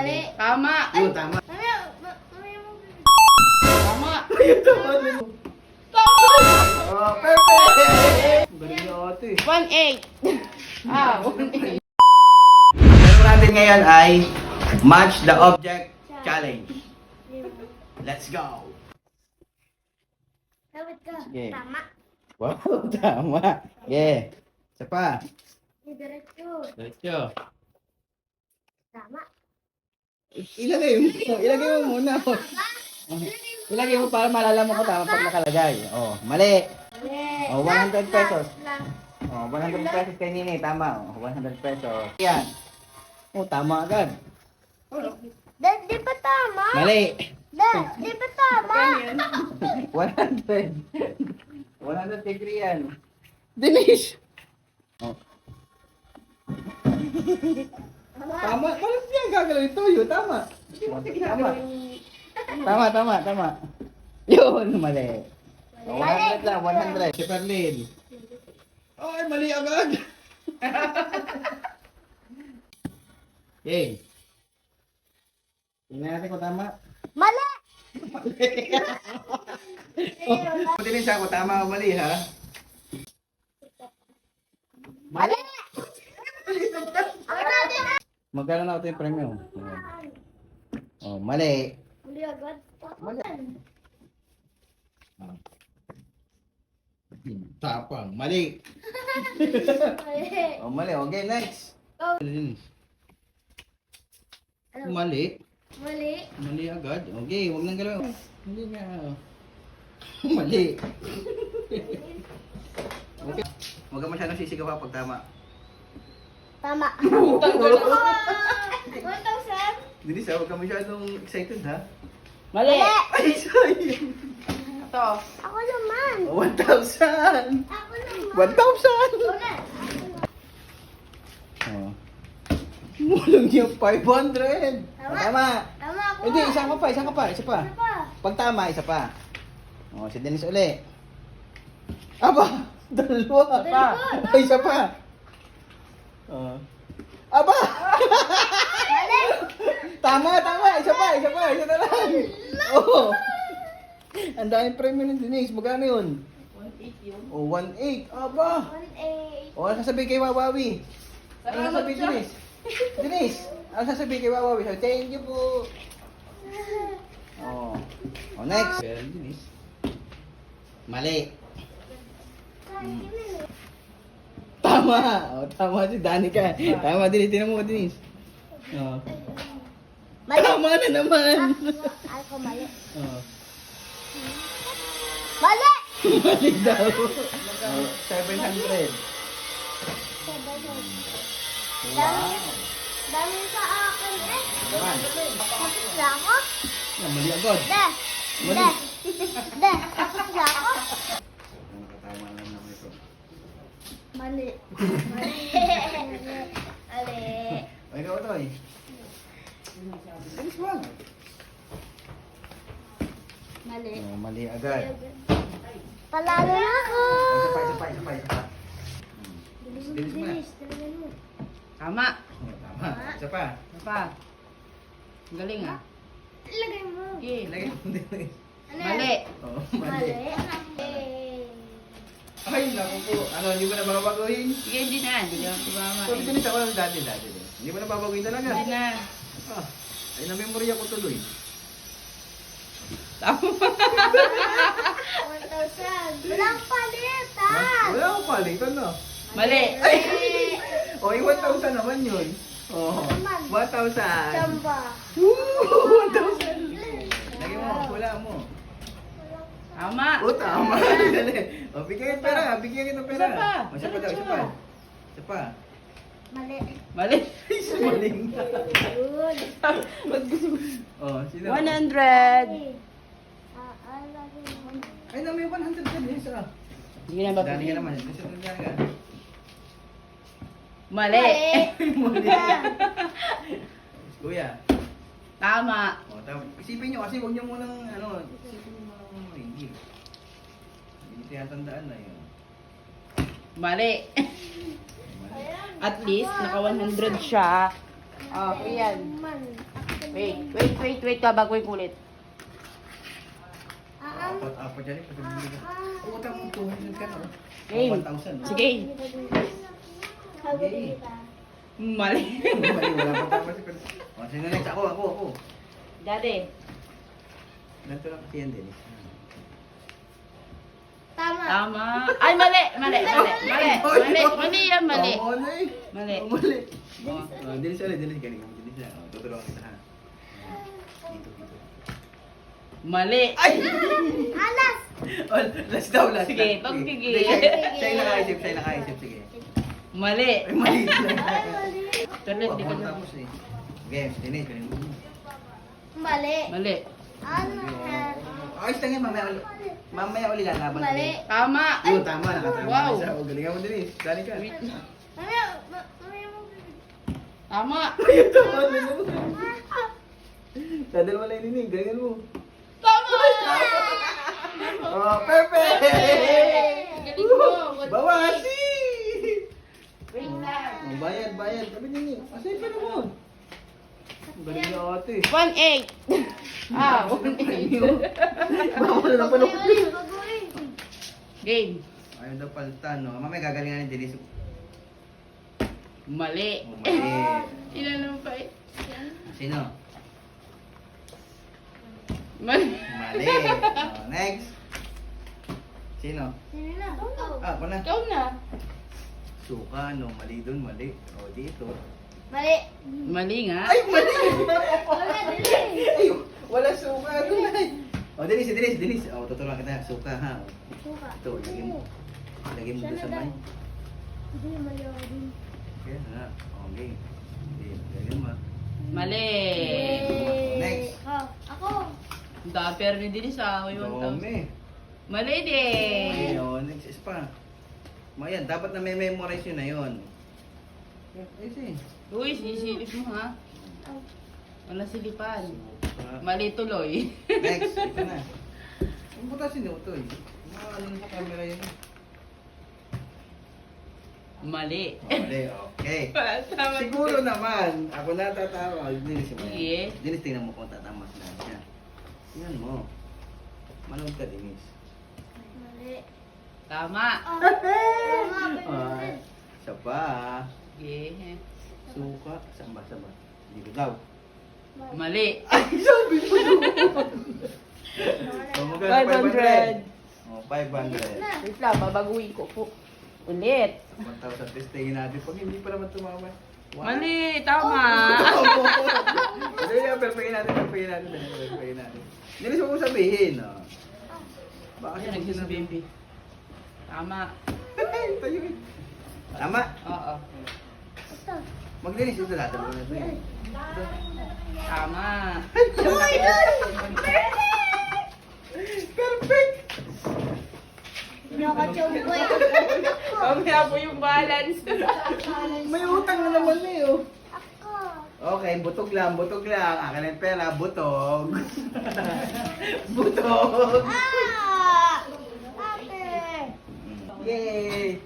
Mali. Tama. Oo, tama. Mamaya, mamaya mo. Tama. Ayun, tama na. Oh, perfect! Galing niya ate. 1-8. Ah, 1-8. Ang laro natin ngayon ay Match the Object Challenge. Let's go! Sabit ka. Sige. Tama. Wow, tama. Yeah. Isa pa. Diretso. Diretso. Tama. Ilagay mo muna. Ilagay mo para malalaman ko tama pag nakalagay. Oh, mali. Mali. Oh, 100 pesos. Last. Oh, 100 pesos kay Nini, tama. Oh, 100 pesos. Yan. Oh, tama agad. Di ba tama? Mali. Di ba tama? 100. 100 degree yan. Denise! Oh. Tama. Parang siya gagawin ito yun. Tama. Tama. Yun, mali. Oh, 100 lang, 100. Si Perlin. Ay, mali agad. Yay. Tingnan natin kung tama. Mali! Pati rin siya kung tama o mali, ha? Mali! Ako natin! Magkano na ito yung premyo? Oh, mali. Mali agad. Mali. Tapang. Mali. Mali. Oh, mali. Okay, next. Oh. Mali. Mali. Mali agad. Okay, huwag nang galaw. Mali na. Mali. Okay. Huwag ka masyadong sisigaw pa pag tama. Tama. 1,000? Denise, huwag ka masyadong excited, ha? Mali. Ay, sayang. Ito. Ako naman. Oh, 1,000. Ako naman. 1,000. Ulit. Oh. Mulong yung 500. Tama. Oh, tama. Tama ako. Hindi, isa pa. Ano pa? Pag tama, isa pa. Oh, si Dennis uli. Aba, dalawa. Dalawa. Ay, isa pa. Oh. Aba! Mali. Tama. Isa na lang. Oh. Ang daming premyo ng Denise. Magkano yun? 1-8 yun. Oh, 1,800. Aba. 1,800. Oh, ano sasabihin kay Wawawi? Ano sasabihin, Denise? Denise, ano sasabihin kay Wawawi? Sabi, thank you po. Oh. Oh, next. Denise. Mali. Tama. Oh, tama si Danica. Tama din, tinan mo, Denise. Oh. Mali. Tama na naman. Ako mali. Oh. Mali! Mali daw. Oh, 700. Wow. Dami sa akin eh. Naman. Tapos na ako. Ah, mali agad. De. Tapos na ako. Nakatama lang naman ito. Mali. Mali. Ay, ikaw ito eh. Denise, wag. Mali. Oh, mali agad. Palalo na ako. Isa pa. Bilis mo na. Talaga mo. Tama. Oh, tama. Isa pa. Ano pa? Ang galing ah. Ilagay mo. Okay. Lagay mo din. Ano Mali. Oh, Mali. mali. Ay, naku po. Ano, hindi mo na babaguhin? Sige, hindi na. Hindi ka tumama. So, binita ko lang dati. Hindi mo na babaguhin talaga. Hindi na. Ah, ay, na-memorya ko tuloy. Tama. 1,000. Walang palitan. Wala akong palitan na. Mali. Ay! O, 1,000 naman yun. Oh, Naman. 1,000. Samba. Woo! 1,000. Lagyan mo, wala mo. Tama. O, tama. Dali. O, bigyan kita pera. Bigyan kita pera. Isa pa. O, isa pa daw, isa pa. Isa pa. Mali. Mali. Ay, sumaling. Good. O, sino? 100. Lagi mo. Ay, na may 100 ka din isa. Hindi na ba? Dali ka naman. Kasi dali ka. Mali. Muli. Kuya. Tama. O, isipin nyo kasi huwag nyo munang, isipin nyo munang maigi. Hindi tiyatandaan na yun. Mali. Ayan. At least, naka 100 siya. Oh, yan. Man. Wait ka bago yung kulit. Apat yan eh. Oo, tapos 200 ka na. Game. 1,000. Sige. Sabi kita. Mali. Mali, wala pa tama si Pedro. O, sino next? Ako. Daddy. Ganito lang kasi yan, Dennis. Tama. Tama. Ay, mali yan, mali. Oo, ano eh. Mali. Oo, mali. Oh. Dennis ulit, Dennis. Galing kami, Dennis na. Tutulungan kita ha. Dito. Mali. Ay! Alas. Oh, last daw, last. Sige, last. pagpigil. Hindi, siya yung nakaisip, sige. Mali. Ay, mali. Tuloy, Oo, di ko ako na. tapos eh. Games, Dennis, galing mo. Mali. Mali. Ano yan? Ayos lang yan, mamaya uli lalaban. Mali. Tama. Yun, tama, nakatama Wow. na siya. O, galingan mo, Dennis. Dali ka. Wait na. Mamaya. Tama. Ayun, tama na mo. Dadal mo lang yun, eh. Galingan mo. Tama. Oh, perfect! Galing mo. Bawasi! Wait lang. Oh, bayad. Sabi niyo, asay pa naman. Galing na ate. 1-8. Ah, 1-8. Bawal na pala. Game. Ayaw daw palitan, no? Mamaya gagalingan ni Dennis. Mali. Oh, mali. Ilan naman pa eh? Sino? Mali. Mali. Oh, next. Sino? Sino na? Ako na. Ikaw na. Suka, no? Mali dun, mali. O, dito. Mali. Mali nga. Ay, mali! Wala, dili. Ay, wala suka dun ay. O, Dennis. O, tutulungan kita. Suka, ha? O, Suka. ito, lagyan mo. Lagyan mo doon sa may. Hindi, mali ako din. Kaya na. Okay. Hindi, lagyan mo. Mali. Next. Oh, ako. Dapper ni Dennis ah. Dome. Mali din. Ayun, next is pa. Mayan, dapat na may memorize yun na yun. Easy. Uy, sisilip mo ha. Wala silipan. Suka. Mali tuloy. Next, ito na. Ang butasin nyo ito eh. Ano sa camera yun? Mali. Mali, okay. Tama. Siguro naman, ako na tatama. Dinis mo yan. Sige. Dinis, tingnan mo kung tatama sila siya. Tingnan mo. Manood ka, Dinis. Mali. Tama. Tama. Isa pa. Sige. Suka. Samba. Dito daw. Mali. Ay, sabi mo yun. Oh, magkano? 500. Oh, 500. Wait lang, babaguhin ko po. Ulit. 1,000. Testingin natin. Pag hindi pa naman tumama. Wow. Mali, tama. Hindi, perfectin natin. Dinis mo kong sabihin. Oh. Baka Kasi siya nagsasabihin, baby. Tama. Tayo eh. Tama. Oo. Ito. Maglinis ito lahat. Ano na ito eh. Tama. Perfect! Nakachomboy. Mamaya po yung balance. May utang na naman eh oh. Ako. Okay, butog lang. Akin ang pera, butog. Butog! Ah! Ate. Yay!